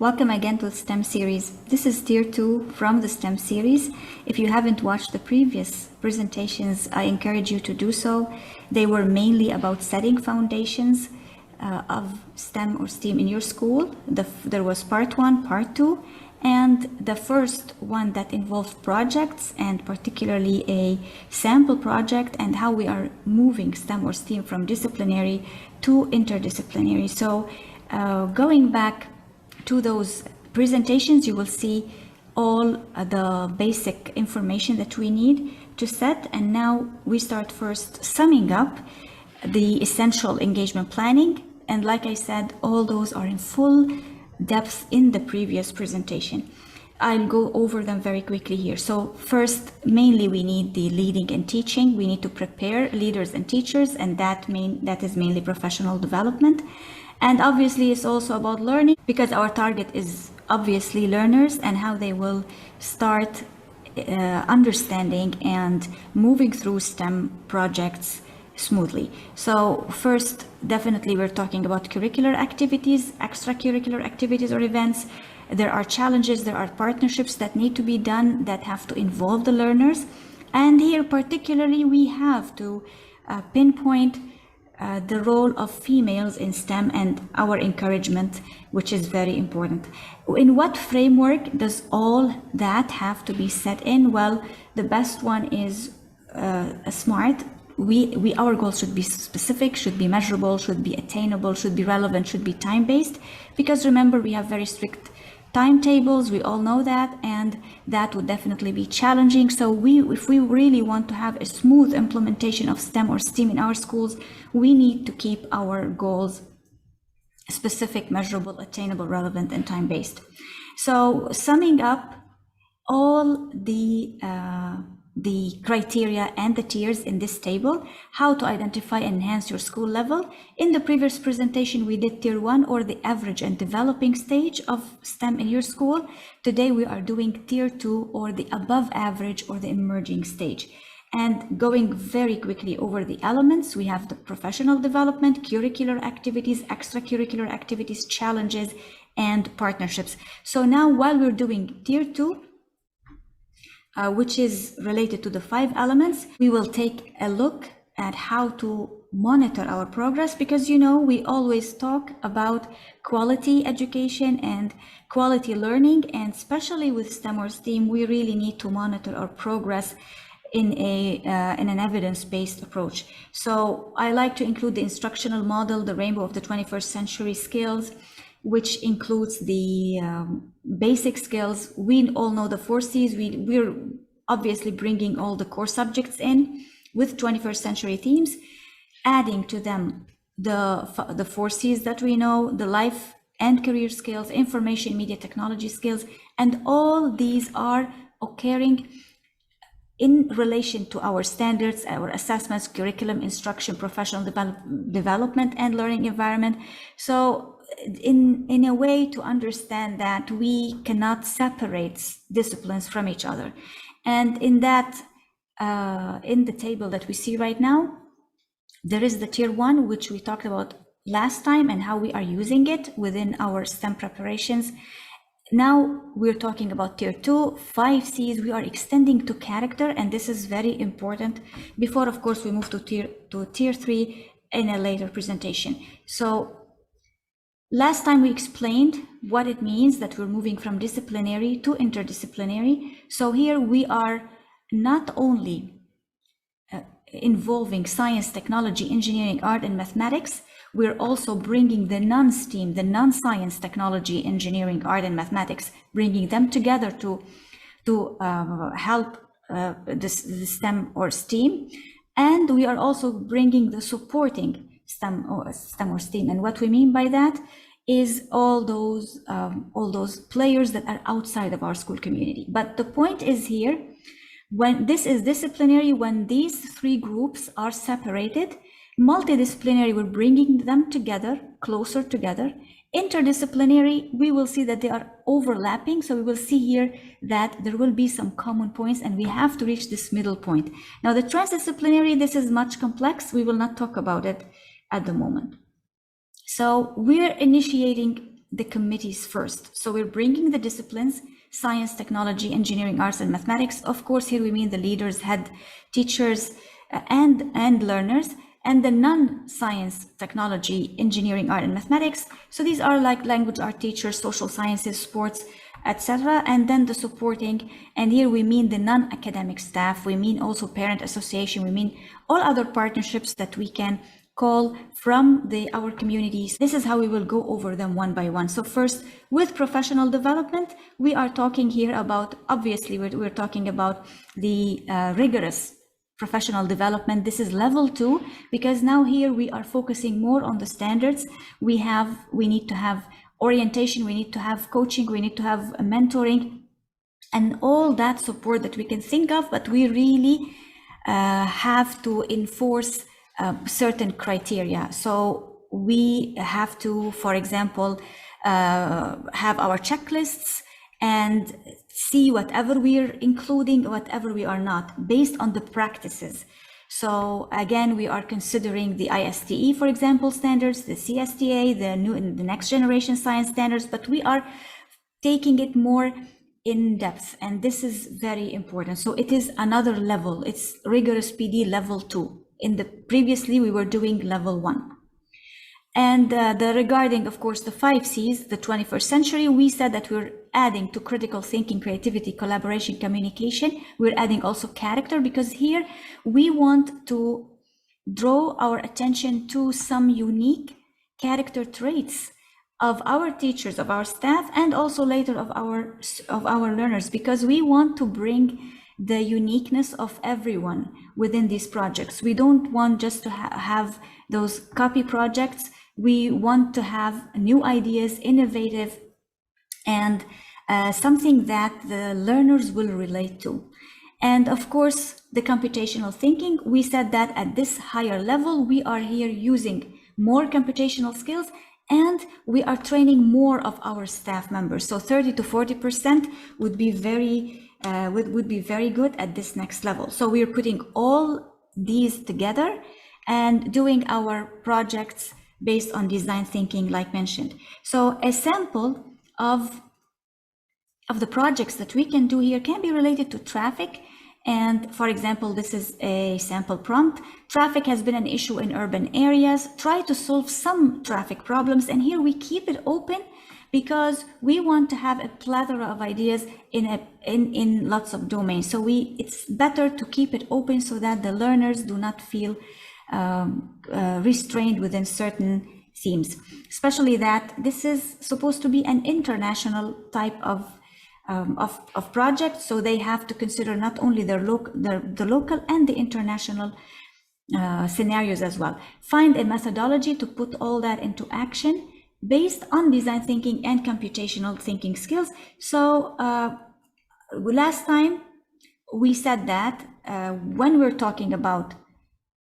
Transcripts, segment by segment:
Welcome again to the STEM series. This is Tier 2 from the STEM series. If you haven't watched the previous presentations, I encourage you to do so. They were mainly about setting foundations of STEM or STEAM in your school. There was part 1, part 2, and the first one that involved projects, and particularly a sample project, and how we are moving STEM or STEAM from disciplinary to interdisciplinary. So going back to those presentations, you will see all the basic information that we need to set. And now we start first summing up the essential engagement planning. And like I said, all those are in full depth in the previous presentation. I'll go over them very quickly here. So first, mainly we need the leading and teaching. We need to prepare leaders and teachers, and that is mainly professional development. And obviously it's also about learning, because our target is obviously learners and how they will start understanding and moving through STEM projects smoothly. So first, definitely we're talking about curricular activities, extracurricular activities or events. There are challenges, there are partnerships that need to be done that have to involve the learners. And here particularly we have to pinpoint the role of females in STEM and our encouragement, which is very important. In what framework does all that have to be set in? Well, the best one is SMART. Our goals should be specific, should be measurable, should be attainable, should be relevant, should be time-based, because remember, we have very strict timetables, we all know that, and that would definitely be challenging. So if we really want to have a smooth implementation of STEM or STEAM in our schools, we need to keep our goals specific, measurable, attainable, relevant, and time-based. So summing up all the criteria and the tiers in this table, how to identify and enhance your school level. In the previous presentation, we did tier 1, or the average and developing stage of STEM in your school. Today, we are doing tier 2, or the above average or the emerging stage. And going very quickly over the elements, we have the professional development, curricular activities, extracurricular activities, challenges, and partnerships. So now, while we're doing tier 2, which is related to the 5 elements, we will take a look at how to monitor our progress, because we always talk about quality education and quality learning, and especially with STEM or STEAM, we really need to monitor our progress in an evidence-based approach. So I like to include the instructional model, the rainbow of the 21st century skills, which includes the basic skills. We all know the 4 C's. We're obviously bringing all the core subjects in with 21st century themes, adding to them the 4 C's that we know, the life and career skills, information media technology skills, and all these are occurring in relation to our standards, our assessments, curriculum, instruction, professional development, and learning environment. So in a way to understand that we cannot separate disciplines from each other. And in that, in the table that we see right now, there is the tier 1, which we talked about last time and how we are using it within our STEM preparations. Now we're talking about tier 2, 5 C's. We are extending to character, and this is very important before, of course, we move to tier 3 in a later presentation. So last time we explained what it means that we're moving from disciplinary to interdisciplinary. So here we are not only involving science, technology, engineering, art, and mathematics, we're also bringing the non-STEAM, the non-science, technology, engineering, art, and mathematics, bringing them together to help the STEM or STEAM. And we are also bringing the supporting STEM or STEAM. And what we mean by that is all those players that are outside of our school community. But the point is here, when this is disciplinary, when these 3 groups are separated, multidisciplinary, we're bringing them together, closer together. Interdisciplinary, we will see that they are overlapping. So we will see here that there will be some common points, and we have to reach this middle point. Now the transdisciplinary, this is much complex. We will not talk about it at the moment. So we're initiating the committees first. So we're bringing the disciplines, science, technology, engineering, arts, and mathematics. Of course, here we mean the leaders, head teachers, and learners, and the non-science, technology, engineering, art, and mathematics. So these are like language art teachers, social sciences, sports, etc. And then the supporting, and here we mean the non-academic staff, we mean also parent association, we mean all other partnerships that we can call from our communities. This is how we will go over them one by one. So first, with professional development, we are talking here about, obviously we're talking about the rigorous professional development. This is level 2, because now here we are focusing more on the standards. We need to have orientation, we need to have coaching, we need to have mentoring, and all that support that we can think of, but we really have to enforce certain criteria. So we have to, for example, have our checklists and see whatever we're including, whatever we are not, based on the practices. So again, we are considering the ISTE, for example, standards, the CSTA, the next generation science standards, but we are taking it more in depth, and this is very important. So it is another level. It's rigorous PD level 2. Previously we were doing level 1. And regarding, of course, the 5 C's, the 21st century, we said that we're adding to critical thinking, creativity, collaboration, communication. We're adding also character, because here we want to draw our attention to some unique character traits of our teachers, of our staff, and also later of our learners, because we want to bring the uniqueness of everyone within these projects. We don't want just to have those copy projects. We want to have new ideas, innovative, and something that the learners will relate to. And of course, the computational thinking, we said that at this higher level, we are here using more computational skills, and we are training more of our staff members. So 30 to 40% would be very good at this next level. So we are putting all these together and doing our projects based on design thinking, like mentioned. So a sample of the projects that we can do here can be related to traffic. And for example, this is a sample prompt. Traffic has been an issue in urban areas. Try to solve some traffic problems. And here we keep it open, because we want to have a plethora of ideas in lots of domains. So it's better to keep it open so that the learners do not feel restrained within certain themes, especially that this is supposed to be an international type of project. So they have to consider not only the local and the international scenarios as well. Find a methodology to put all that into action based on design thinking and computational thinking skills. So last time we said that when we're talking about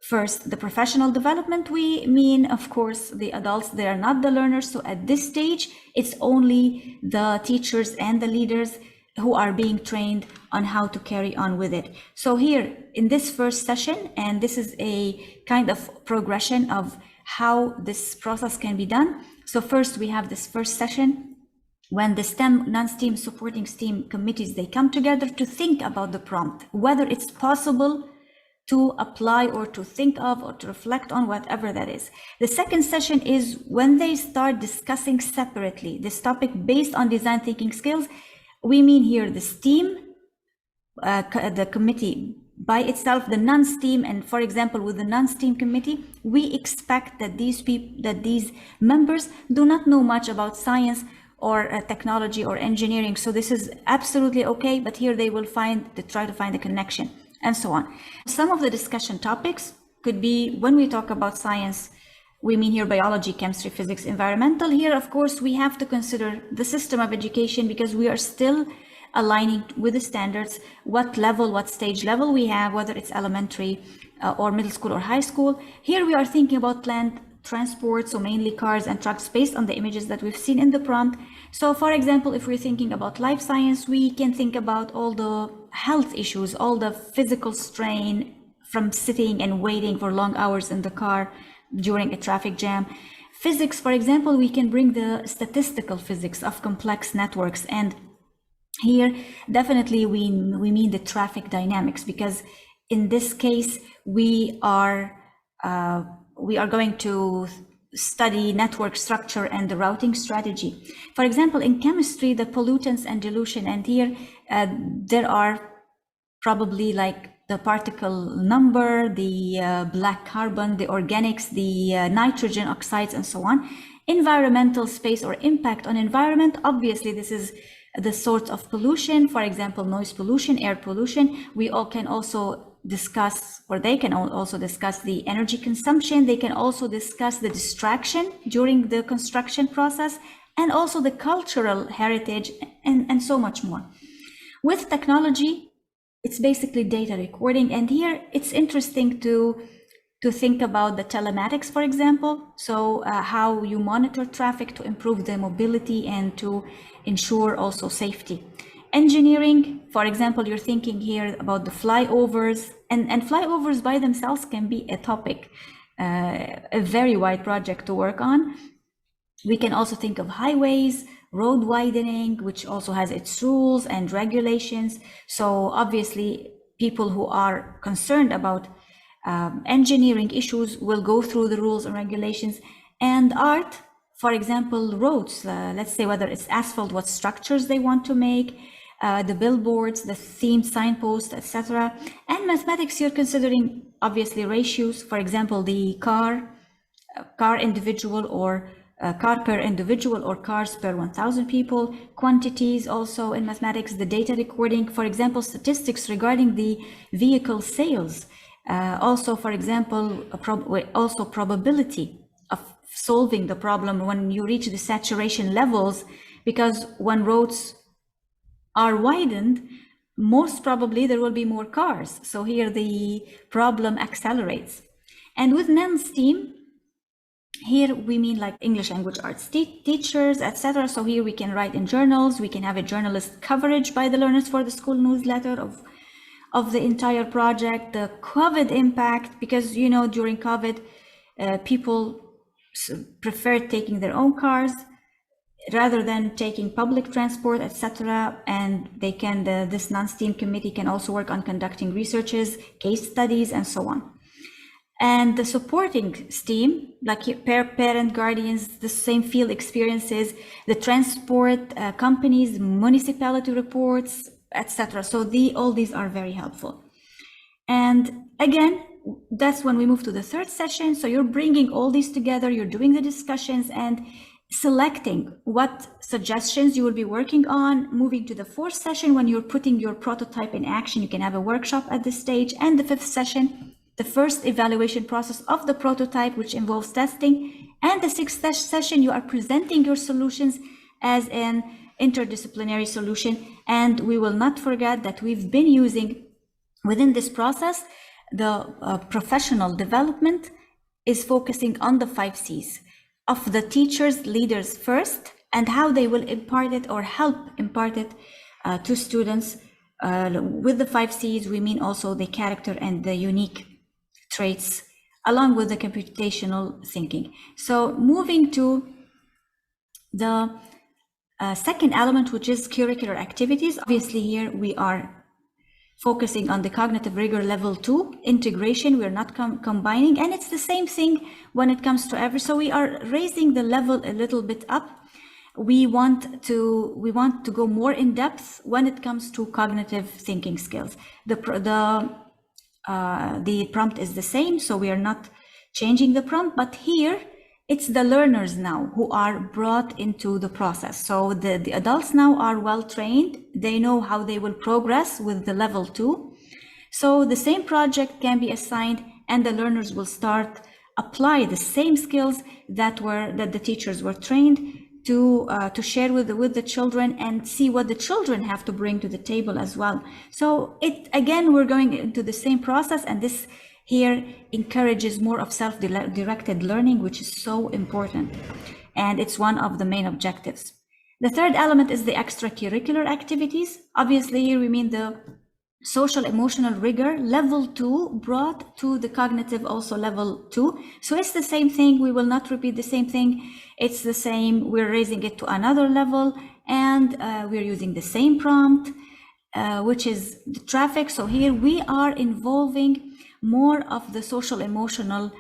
first the professional development, we mean, of course, the adults. They are not the learners. So at this stage, it's only the teachers and the leaders who are being trained on how to carry on with it. So here in this first session, and this is a kind of progression of how this process can be done. So first we have this first session when the STEM, non-STEAM, supporting STEAM committees, they come together to think about the prompt, whether it's possible to apply or to think of or to reflect on, whatever that is. The second session is when they start discussing separately this topic based on design thinking skills. We mean here the STEAM, the committee by itself, the non-STEAM, and for example, with the non-STEAM committee, we expect that these members do not know much about science or technology or engineering. So this is absolutely okay, but here they will try to find a connection, and so on. Some of the discussion topics could be, when we talk about science, we mean here biology, chemistry, physics, environmental. Here, of course, we have to consider the system of education, because we are still aligning with the standards, what stage level we have, whether it's elementary or middle school or high school. Here we are thinking about land transport, so mainly cars and trucks, based on the images that we've seen in the prompt. So for example, if we're thinking about life science, we can think about all the health issues, all the physical strain from sitting and waiting for long hours in the car during a traffic jam. Physics, for example, we can bring the statistical physics of complex networks, and here definitely we mean the traffic dynamics, because in this case we are going to study network structure and the routing strategy. For example, in chemistry, the pollutants and dilution, and here there are probably like the particle number, the black carbon, the organics, the nitrogen oxides, and so on. Environmental space or impact on environment, obviously this is the sorts of pollution, for example, noise pollution, air pollution. We all can also discuss, or they can also discuss the energy consumption. They can also discuss the distraction during the construction process, and also the cultural heritage, and so much more. With technology, it's basically data recording, and here it's interesting to think about the telematics, for example. So how you monitor traffic to improve the mobility and to ensure also safety. Engineering, for example, you're thinking here about the flyovers, and flyovers by themselves can be a topic, a very wide project to work on. We can also think of highways, road widening, which also has its rules and regulations. So obviously people who are concerned about engineering issues will go through the rules and regulations. And art, for example, roads, let's say whether it's asphalt, what structures they want to make, the billboards, the themed signposts, etc. And mathematics, you're considering obviously ratios, for example, the car individual, or car per individual, or cars per 1,000 people. Quantities also in mathematics, the data recording, for example, statistics regarding the vehicle sales. Also, for example, also probability of solving the problem when you reach the saturation levels, because when roads are widened, most probably there will be more cars. So here the problem accelerates. And with non-STEAM, here we mean like English language arts teachers, etc. So here we can write in journals, we can have a journalist coverage by the learners for the school newsletter of the entire project. The COVID impact, because during COVID people preferred taking their own cars rather than taking public transport, etc. And they can, this non-STEAM committee can also work on conducting researches, case studies, and so on. And the supporting STEAM, like parent, guardians, the same field experiences, the transport companies, municipality reports, etc. So all these are very helpful. And again, that's when we move to the third session. So you're bringing all these together, you're doing the discussions and selecting what suggestions you will be working on. Moving to the fourth session, when you're putting your prototype in action, you can have a workshop at this stage. And the fifth session, the first evaluation process of the prototype, which involves testing. And the sixth session, you are presenting your solutions as an interdisciplinary solution. And we will not forget that we've been using within this process, the professional development is focusing on the 5 C's of the teachers, leaders first, and how they will impart it or help impart it to students. With the 5 C's, we mean also the character and the unique traits, along with the computational thinking. So moving to the second element, which is curricular activities. Obviously here we are focusing on the cognitive rigor level 2 integration. We're not combining, and it's the same thing when it comes to so we are raising the level a little bit up. We want to go more in depth when it comes to cognitive thinking skills. The prompt is the same, so we are not changing the prompt, but here it's the learners now who are brought into the process. So the adults now are well trained. They know how they will progress with the level 2. So the same project can be assigned, and the learners will start apply the same skills that the teachers were trained to share with the children, and see what the children have to bring to the table as well. So again, we're going into the same process, and this here encourages more of self-directed learning, which is so important, and it's one of the main objectives. The third element is the extracurricular activities. Obviously here we mean the social emotional rigor, level 2, brought to the cognitive also level 2. So it's the same thing. We will not repeat the same thing. It's the same. We're raising it to another level, and we're using the same prompt, which is the traffic. So here we are involving more of the social emotional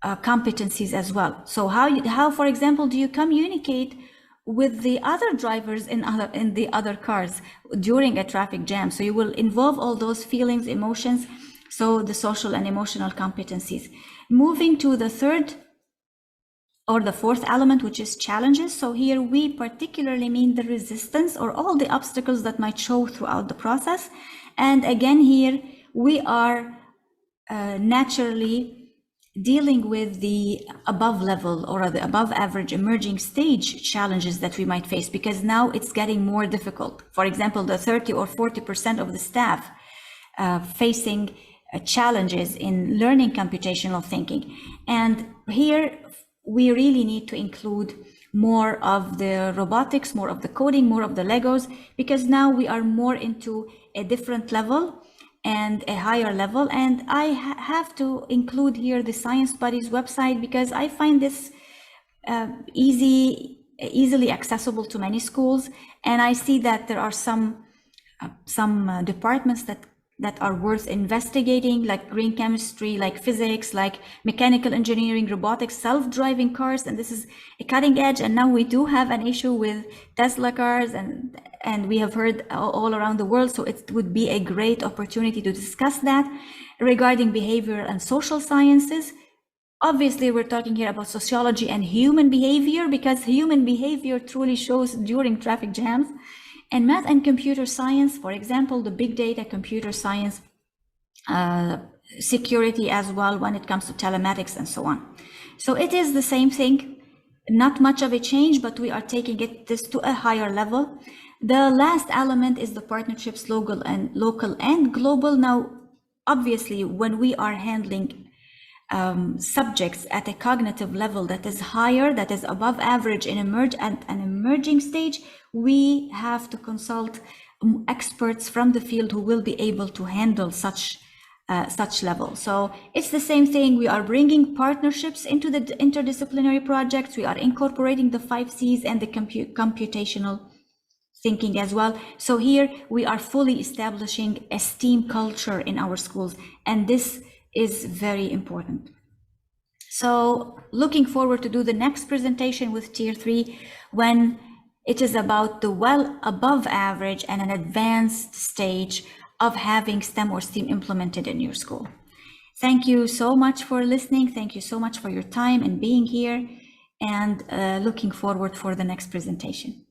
competencies as well. So how, for example, do you communicate with the other drivers in the other cars during a traffic jam? So you will involve all those feelings, emotions, so the social and emotional competencies. Moving to the third or the fourth element, which is challenges. So here we particularly mean the resistance or all the obstacles that might show throughout the process. And again, here we are naturally dealing with the above level or the above average emerging stage challenges that we might face, because now it's getting more difficult. For example, the 30 or 40% of the staff facing challenges in learning computational thinking. And here we really need to include more of the robotics, more of the coding, more of the Legos, because now we are more into a different level and a higher level. And I have to include here the Science Buddies website, because I find this easily accessible to many schools. And I see that there are some departments that are worth investigating, like green chemistry, like physics, like mechanical engineering, robotics, self-driving cars, and this is a cutting edge. And now we do have an issue with Tesla cars, and we have heard all around the world. So it would be a great opportunity to discuss that. Regarding behavior and social sciences, obviously we're talking here about sociology and human behavior, because human behavior truly shows during traffic jams. And math and computer science, for example, the big data, computer science, security as well when it comes to telematics and so on. So it is the same thing, not much of a change, but we are taking this to a higher level. The last element is the partnerships, local and global. Now, obviously, when we are handling subjects at a cognitive level that is higher, that is above average in an emerging stage, we have to consult experts from the field who will be able to handle such level. So it's the same thing. We are bringing partnerships into the interdisciplinary projects. We are incorporating the 5 C's and the computational thinking as well. So here we are fully establishing a STEAM culture in our schools, and this is very important. So looking forward to do the next presentation with Tier 3, when it is about the well above average and an advanced stage of having STEM or STEAM implemented in your school. Thank you so much for listening. Thank you so much for your time and being here, and looking forward for the next presentation.